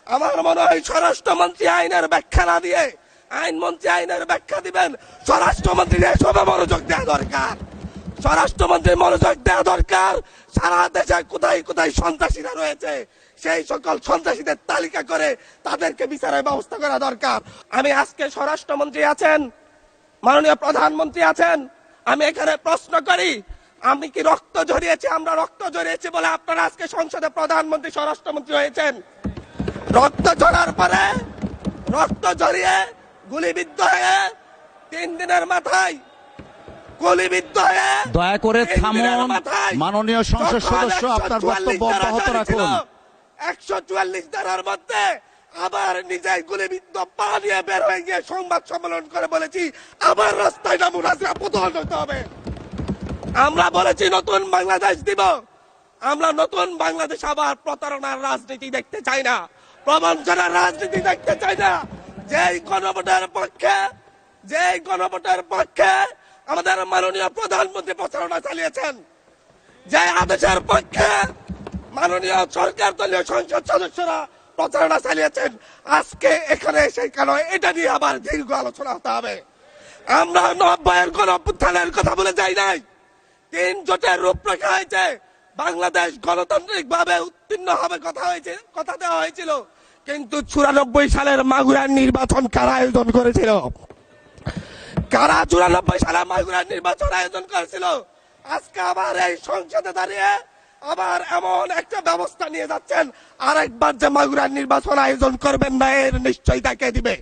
আমার মনে হয় স্বরাষ্ট্রমন্ত্রী আইনের ব্যাখ্যা না দিয়ে আইনমন্ত্রী আইনের ব্যাখ্যা দিবেন। স্বরাষ্ট্রমন্ত্রীর এসবে মনোযোগ দেওয়া দরকার। স্বরাষ্ট্রমন্ত্রীর মনোযোগ দেওয়া দরকার। সারা দেশে কোথায় কোথায় সন্ত্রাসীরা রয়েছে সেই সকল সন্ত্রাসীদের তালিকা করে তাদেরকে বিচারের ব্যবস্থা করা দরকার। আমি আজকে স্বরাষ্ট্রমন্ত্রী আছেন, মাননীয় প্রধানমন্ত্রী আছেন, আমি এখানে প্রশ্ন করি, আমি কি রক্ত ঝরিয়েছি? আমরা রক্ত ঝরিয়েছি বলে আপনারা আজকে সংসদে প্রধানমন্ত্রী স্বরাষ্ট্রমন্ত্রী হয়েছেন? রক্ত ঝরার পরে রক্ত ঝরিয়ে গুলিবিদ্ধ হয়ে 3 দিনের মাথায় গুলিবিদ্ধ হয়ে দয়া করে 3 দিনের থামুন। মাথায় মাননীয় সংসদ সদস্য আপনার বক্তব্য অব্যাহত রাখুন। 144 ধারার মধ্যে আবার নিজে গুলিবিদ্ধ পা নিয়ে বের হয়ে গিয়ে সংবাদ সম্মেলন করে বলেছি আবার রাস্তায় নামুন, আজকে প্রতিহত হতে হবে। আমরা বলেছি নতুন বাংলাদেশ দিব। আমরা নতুন বাংলাদেশ আবার প্রতারণার রাজনীতি দেখতে চাই না, প্রবঞ্চনার রাজনীতি দেখতে চাই না। যেই গণভোটের পক্ষে আমাদের মাননীয় প্রধানমন্ত্রী প্রচারণা চালিয়েছেন, যে আদেশের পক্ষে মাননীয় সরকার দলীয় সংসদ সদস্যরা প্রচারণা চালিয়েছেন, আজকে এখানে সেই কারণে এটা নিয়ে আবার দীর্ঘ আলোচনা হতে হবে। আমরা 90-এর গণঅভ্যুত্থানের কথা বলে যাই নাই। 3 জোটের রূপরেখা হয়েছে, বাংলাদেশ গণতান্ত্রিক ভাবে উত্তীর্ণ হবে কথা দেওয়া হয়েছিল, কিন্তু 94 সালের মাগুরার নির্বাচন কারা আয়োজন করেছিল? কারা 94 সালে মাগুরার নির্বাচন আয়োজন করেছিল? আজকে আবার এই সংসদে দাঁড়িয়ে আবার এমন একটা ব্যবস্থা নিয়ে যাচ্ছেন, আরেকবার যে মাগুরার নির্বাচন আয়োজন করবেন না এর নিশ্চয়তা কে দিবে?